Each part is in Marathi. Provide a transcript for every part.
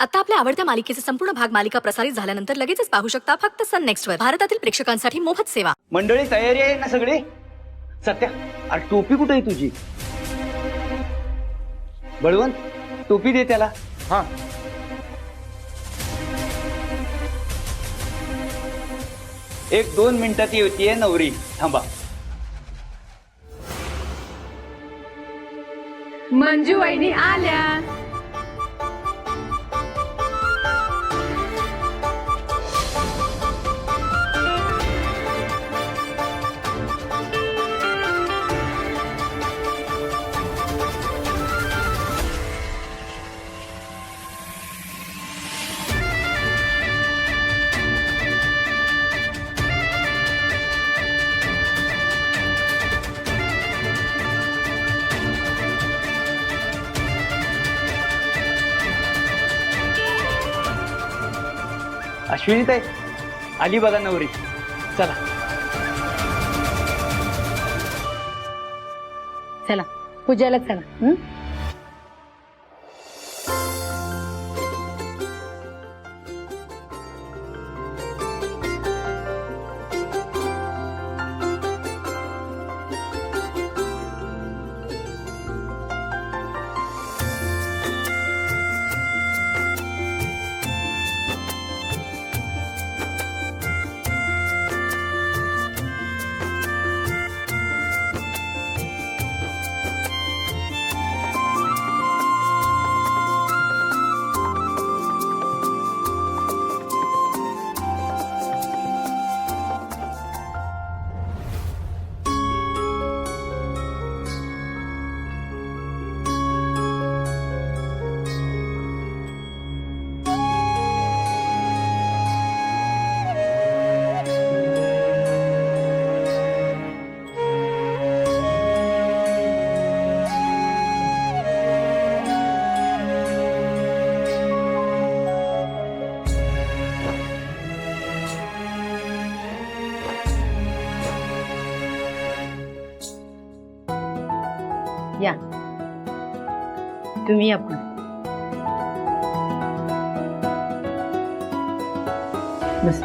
आता आपल्या आवडत्या मालिकेचे संपूर्ण भाग मालिका प्रसारित झाल्यानंतर लगेचच पाहू शकता फक्त सन नेक्स्ट वर. भारतातील प्रेक्षकांसाठी मोफत सेवा. मंडळी तयारी आहे ना सगळी? सत्या, अरे टोपी कुठे आहे तुझी? बळवंत, टोपी दे त्याला. हा, 1-2 मिनिटात येते नवरी. थांबा. मंजू वहिनी आल्या. अश्विनी ताई आली बघा नवरी. चला चला पूजाला चला. या तुम्ही आपण बस.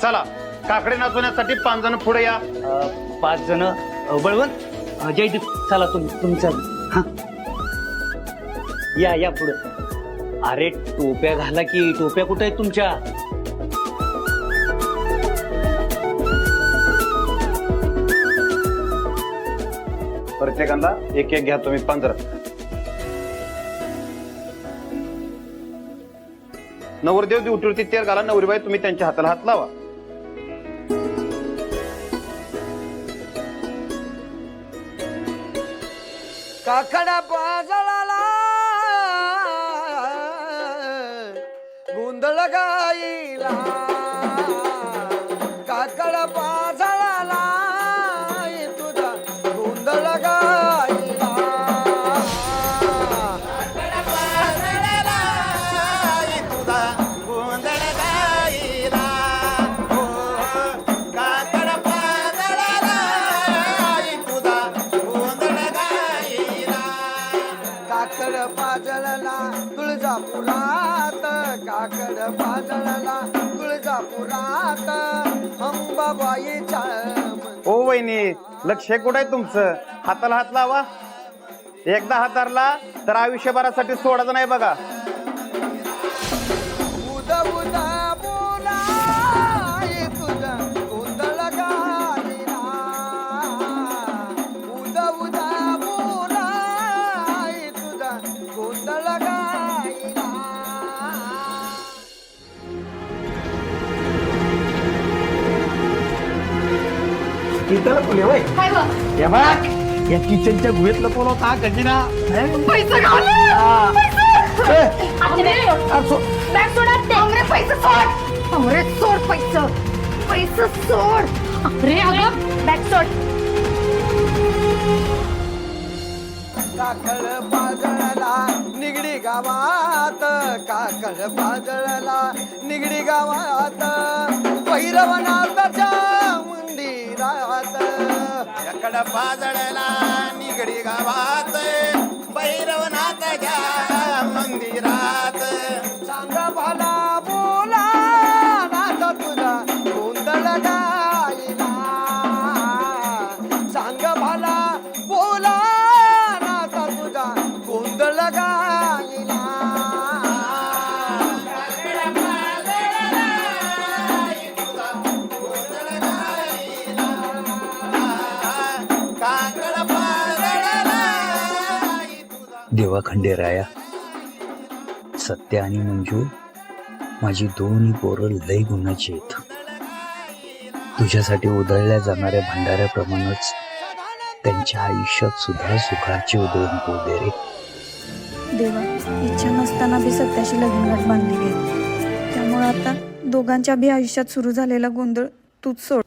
चला काकडे नाचवण्यासाठी 5 जण पुढे या. 5 जण. बळवंत, जयदीप, चला तुमचा. हा, या पुढे. अरे टोप्या घाला की. टोप्या कुठे आहेत तुमच्या? प्रत्येकाला एक घ्या तुम्ही. 15. नवरदेव दिवटीवरती तेल घाला. नवरीबाई तुम्ही त्यांच्या हाताला हात लावा. काकडा पाजळाला गोंधळ गाईला. काकडा पाजळाला तुझा गोंधळ गाईला. काकडा पाजळाला तुझा गोंधळ गाईला. काकडा पाजळाला तुझा गोंधळ गाईला. काकड पाजळला तुळजापुरात. काकड पाजळला तुळजापुरात. अंबाबाईच्या ओ वहिनी, लक्ष कुठे आहे तुमचं? हाताला हात लावा. एकदा हात धरला तर आयुष्यभरासाठी सोडायचं नाही बघा. उदा उदा बोला तुझा गोंधळ गाईला. उदा उदा बोला तुझा गोंधळ गाईला. इथं पुणे वय या बघ, या किचनच्या गुहेतलं कोण होता गजिना? पैसे सोड. पैसे सोड. अरे अगं बॅग सोड. काकळ पाजळला निगडी गावात काकळ पाजळला निगडी गावात भैरवनाथाच्या मंदिरात काकळ पाजळला निगडी गावात भैरवनाथाच्या मंदिरात सांगा भाला बोला नाथ तुझा गोंधळ गायला सांग भाला बोला नाथ तुझा गोंधळ गायला देवा खंडेराया, सत्या आणि मंजू माझी दोन्ही पोरं लय गुणाची आहेत. तुझ्यासाठी उधळल्या जाणाऱ्या भंडाऱ्याप्रमाणेच त्यांच्या आयुष्यात सुद्धा सुखाची उधळण होऊ दे रे. देवा, इच्छा नसताना बी सत्याशी लग्नगाठ बांधली गेली. त्यामुळे आता दोघांच्या बी आयुष्यात सुरू झालेला गोंधळ तूच सोड.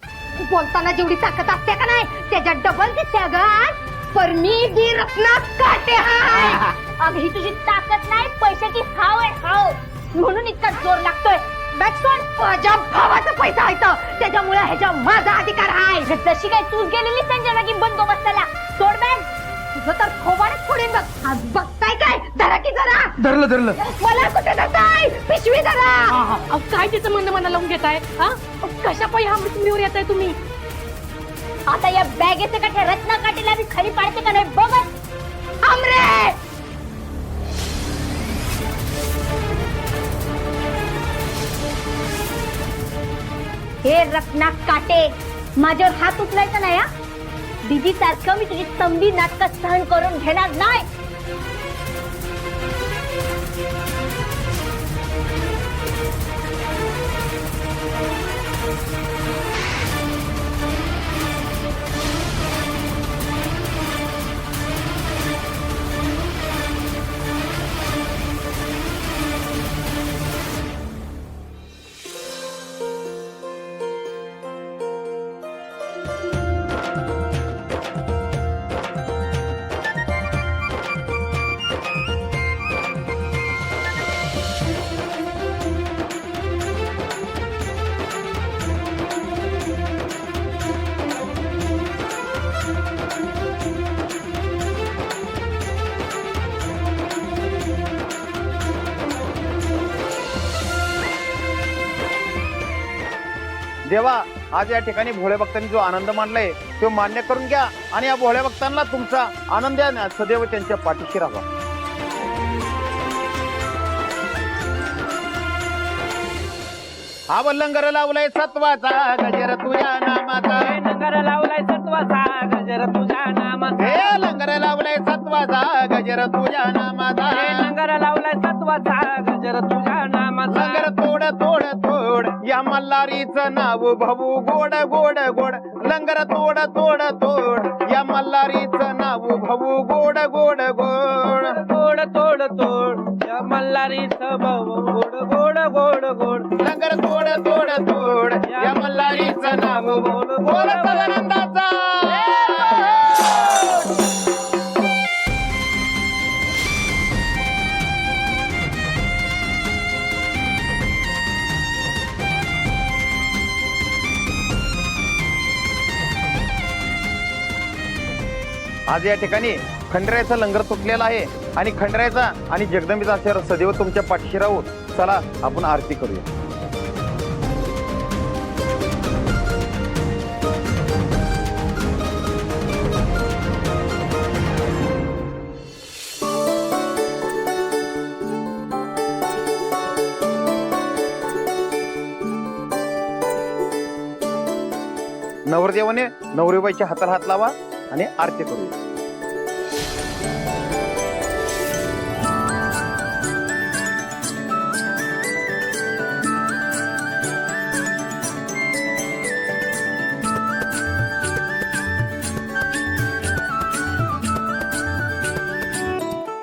बोलताना जेवढी ताकद असते का नाही त्याच्यात डबल दिसते ग. पर मी बी रत्नात काटे हाय. अगं ही तुझी ताकद नाही, पैशाची हाव आहे हाव, म्हणून इतका जोर लागतोय. बॅग सोड. माझ्या भावाचा पैसा आहे तर त्याच्यामुळे ह्याच्या माझा अधिकार आहे. जशी काय तूच गेलेली संजय जागी बंदोबस्ताला. सोड बॅग. तुझं तर खोबाडच फोडेन बघ. आज बघताय काय? धरा की जरा. धरलं मला कुठे धरताय? पिशवी धरा. अहो, काय तिचं म्हणणं मना लावून घेताय? हा कशा पायी हा मृत्यूवर येताय तुम्ही? आता या बॅगेचे काठे रत्ना काठीला बी खरी पाडते का नाही बघत. आमरे हे रत्ना काटे, माझ्यावर हात उचलायचा नाही हा. दीदी सारखं मी तुझी तंबी नाटक सहन करून घेणार नाही. देवा, आज या ठिकाणी भोळे भक्तांनी जो आनंद मानलाय तो मान्य करून घ्या आणि या भोळ्या भक्तांना तुमचा आनंद द्या. सदैव त्यांच्या पाठीशी राहा. हा लंगर लावलाय सत्वाचा गजर तुझ्या नामाचा. लंगर लावलाय सत्वाचा गजर तुझ्या नामाचा. हे लंगर लावलाय सत्वाचा गजर तुझ्या नामाचा. लंगर लावलाय सत्वाचा गजर तुझ्या नामाचा. लंगर तोड तोड तोड या मल्हारीचं नाव भाऊ गोड गोड गोड. लंगर तोड तोड तोड या मल्हारीचं नाव भाऊ गोड गोड गोड. तोड तोड तोड या मल्हारीचं भाऊ गोड गोड गोड गोड. लंगर तोड तोड तोड या मल्हारीचं नाव गोड गोड सदानंदाचा. आज या ठिकाणी खंडरायाचा लंगर तुटलेला आहे आणि खंडरायाचा आणि जगदंबीचा आशीर्वाद सदैव तुमच्या पाठीशी राहू. चला आपण आरती करूया. नवरदेवाने नवरीबाईच्या हाताला हात लावा आणि आरती करूया.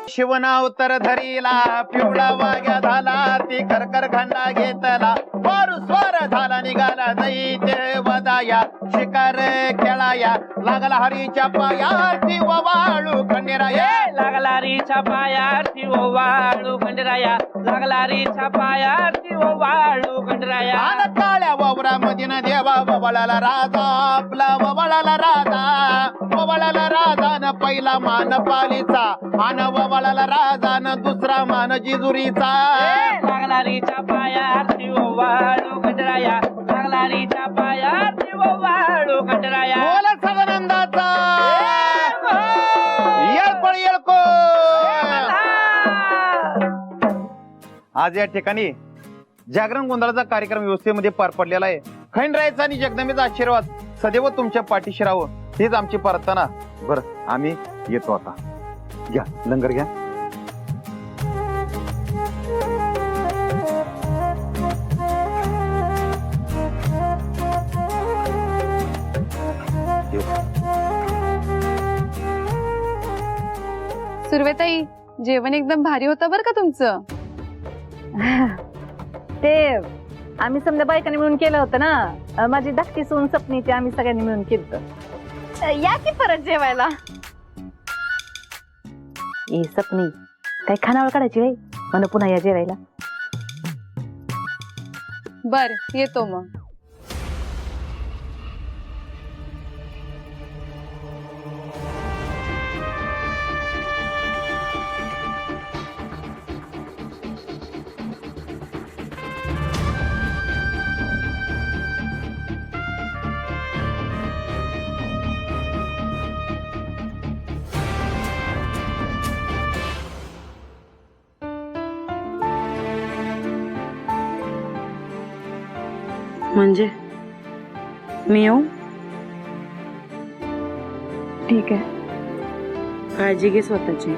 शिवनावतर धरीला पिवळा वाग्या झाला ती करकर खंडा घेतला वारू स्वर झाला निघाला दैत्य वदा. खेळाया शिकार खेळाया लागला हरीच्या पायाची वाळू खंडेराया लागला रीच्या पायाची ओवाळू खंडराया लागला रीच्या पायाची ओवाळू खंडराया आन काळ्या वावरामध्ये न देवा वळाला राजा आपला वळाला राजा न पहिला मान पालीचा आन वळाला राजा न दुसरा मान जिजुरीचा लागला रीच्या पायाची ओवाळू खंडराया लागला रीच्या पायाची ओवाळू खंडराया बोला सदानंदाचा येळपळ येळको आज या ठिकाणी जागरण गोंधळाचा कार्यक्रम व्यवस्थेमध्ये पार पडलेला आहे. खंडरायाचा आणि जगदंबेचा आशीर्वाद सदैव तुमच्या पाठीशी राहावं हीच आमची प्रार्थना. बरं आम्ही येतो आता. घ्या लंगर घ्या. सुरवेताई जेवण एकदम भारी होतं बरं का तुमचं. ते आम्ही समजा बायकांनी मिळून केलं होतं ना. माझी धाकटी सून सपनी ते आम्ही सगळ्यांनी मिळून केलं. या की परत जेवायला. ए सपनी काय खानावळ काढायची बाई मला पुन्हा या जेवायला. बर येतो मग. म्हणजे मी येऊ? ठीक आहे, काळजी घे स्वतःची.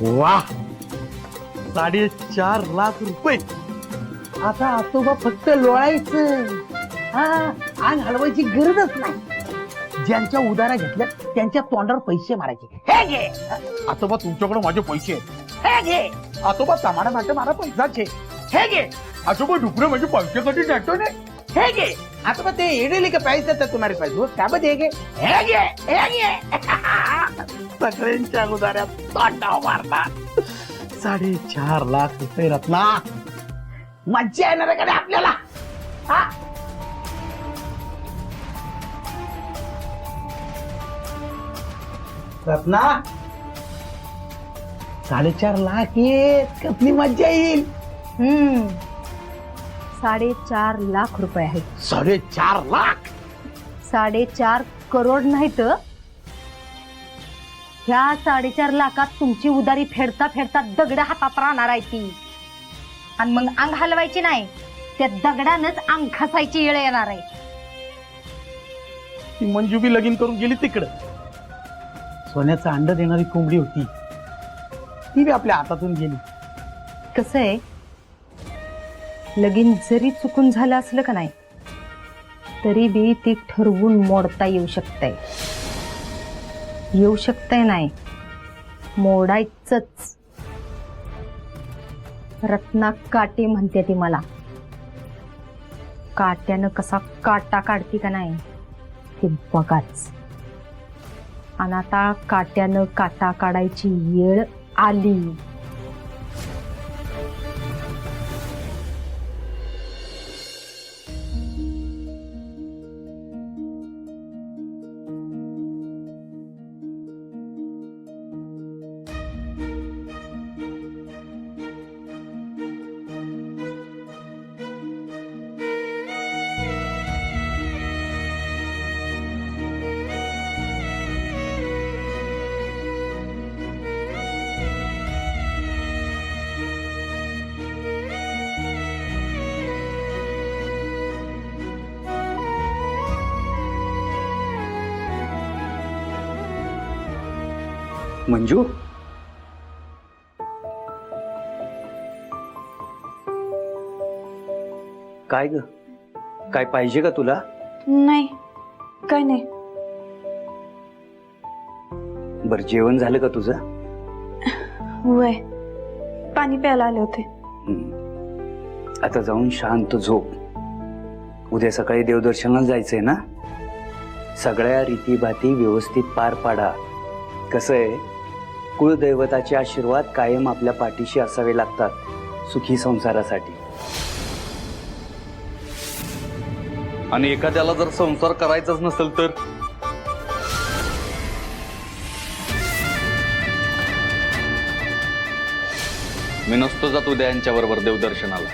वाह 4.5 लाख रुपये. आता आतोबा फक्त लोळायचं. हा अंग हलवायची गरजच नाही. ज्यांच्या उदारा घेतल्या त्यांच्या तोंडावर पैसे मारायचे. हे घे आतोबा तुमच्याकडे माझे पैसे आहेत. हे घे आतोबा सामाना માટે મારા पैसा છે. हे घे आतोबा डुकरे म्हणजे पैशासाठी जातो ने. हे घे आतोबा ते एडेले का पैसे तर तुम्हारे पास वो त्याबत हे घे. हे घे हे घे सगळ्यांच्या उदाऱ्यात तोंडाव मारणार. 4.5 लाख रुपये रत्ना. मज्जा येणार आहे का आपल्याला. हा रत्ना 4.5 लाख येत कसली मज्जा येईल. 4.5 लाख रुपये आहेत. 4.5 लाख 4.5 करोड नाही तर ह्या 4.5 लाखात तुमची उदारी फेडता फेडता दगड हातात राहणार आहे ती. आणि मग अंग हलवायची नाही, त्या दगडानच अंग खसायची वेळ येणार आहे. ती मंजू बी लगीन करून गेली तिकडं. सोन्याचं अंड देणारी कोंबडी होती ती बी आपल्या हातातून गेली. कसं आहे, लगीन जरी चुकून झालं असलं का नाही तरी बी ती ठरवून मोडता येऊ शकतंय. येऊ शकतंय नाही, मोडायचंच. रत्ना काटे म्हणते ती मला. काट्यानं कसा काटा काढती का नाही ते बघाच. आणि आता काट्यानं काटा काढायची वेळ आली. मंजू, काय ग, काय पाहिजे का तुला? नाही, काय नाही. बर, जेवण झालं का तुझं? वय, पाणी प्यायला आले होते. आता जाऊन शांत झोप. उद्या सकाळी देवदर्शनाला जायचंय ना. सगळ्या रीतीभाती व्यवस्थित पार पाडा. कसं आहे, कुळदैवताचे आशीर्वाद कायम आपल्या पाठीशी असावे लागतात सुखी संसारासाठी. आणि एखाद्याला जर संसार करायचाच नसेल तर मी नसतो जात उद्या यांच्या बरोबर देवदर्शनाला.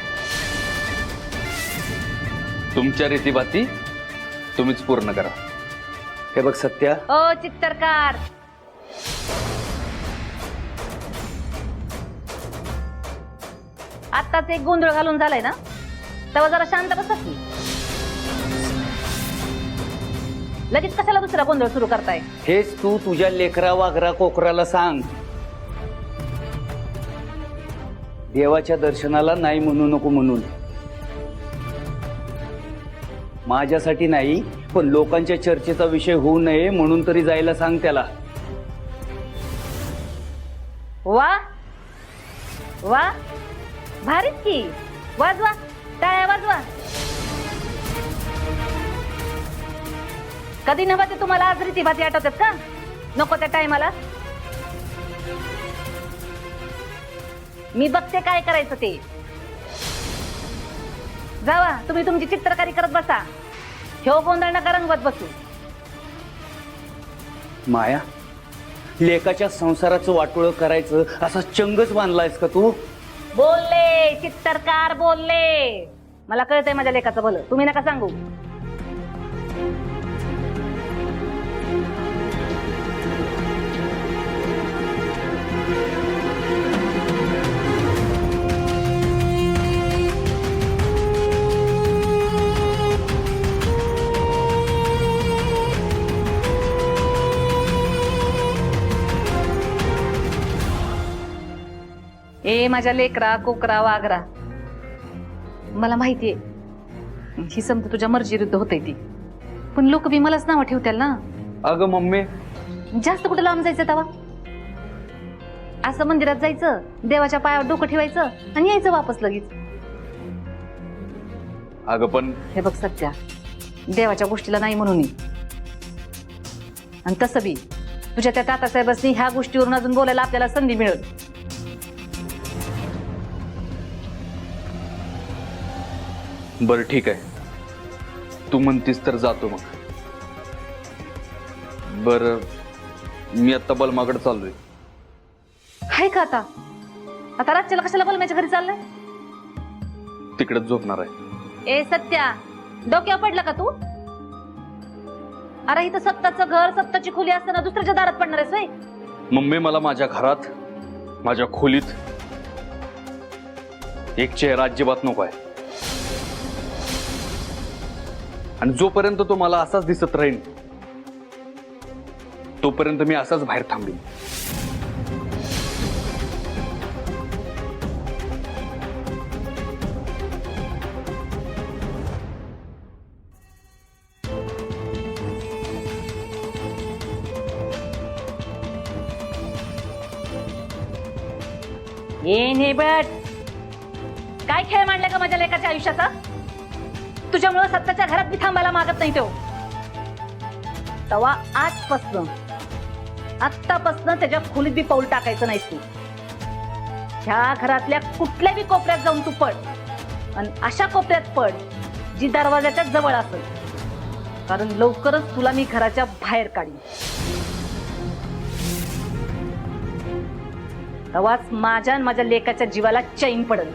तुमच्या रीतीभाती तुम्हीच पूर्ण करा. हे बघ सत्या, ओ चित्तरकार, आत्ताच एक गोंधळ घालून झालाय ना, तेव्हा जरा शांत बसा की. लगेच कशाला दुसरा गोंधळ सुरू करताय? हेच तू तुझ्या लेकरा वाघरा कोकराला सांग. देवाच्या दर्शनाला नाही म्हणू नको म्हणून. माझ्यासाठी नाही, पण लोकांच्या चर्चेचा विषय होऊ नये म्हणून तरी जायला सांग त्याला. वा वा, भारीच की. वाजवा, टाळ्या वाजवा. कधी नव्हा ते तुम्हाला आज रीतीभाती आठवतात का? नको त्या टायमाला. मी बघते काय करायचं ते. जावा, तुम्ही तुमची चित्रकारी करत बसा. ह्यो गोंधळ नका रंगवत बसू. माया, लेकाच्या संसाराचं वाटोळं करायचं असा चंगच बांधलायस का तू? बोलले चित्तरकार, बोलले. मला कळतंय माझ्या लेकाचं भलं, तुम्ही नका सांगू. ए माझ्या लेकरा कोकरा वागरा, मला माहितीये ही समजा तुझ्या मर्जीविरुद्ध होते ती, पण लोक बी मलाच नावं ठेवतील ना. अगं मम्मी, जास्त कुठे लांब जायचं तवा? असं मंदिरात जायचं, देवाच्या पायावर डोकं ठेवायचं आणि यायचं वापस लगेच. अगं पण हे बघ सत्या, देवाच्या गोष्टीला नाही म्हणून आणि तसं बी तुझ्या त्या तातासाहेबांनी ह्या गोष्टीवरून अजून बोलायला आपल्याला संधी मिळेल. बरं ठीक आहे, तू म्हणतीस तर जातो मग. बरं, मी आता बलमाकडे चाललोय. हाय का आता? आता रातच्याला कशाला बलम्याच्या घरी चाललाय? तिकडेच झोपणार आहे. ए सत्या, डोक्यावर पडला का तू? अरे इथं सत्ताचं घर, सत्ताची खोली असताना दुसऱ्याच्या दारात पडणार आहेस होय? मम्मी, मला माझ्या घरात, माझ्या खोलीत एक चेहरा अजिबात नको आहे. आणि जोपर्यंत तो मला असाच दिसत राहील तोपर्यंत मी असाच बाहेर थांबेन. ए नेबट, काय खेळ मांडला का माझ्या लेकाच्या आयुष्याचा? तुझ्यामुळे सत्ताच्या घरात मी थांबायला मागत नाही तो. तवा आत्तापासनं त्याच्या खोलीत बी पाऊल टाकायचं नाहीस तू. ह्या घरातल्या कुठल्या बी कोपऱ्यात जाऊन तू पड, आणि अशा कोपऱ्यात पड जी दरवाजाच्या जवळ असेल, कारण लवकरच तुला मी घराच्या बाहेर काढीन. तवाच माझ्या आणि माझ्या लेकाच्या जीवाला चैन पडेल.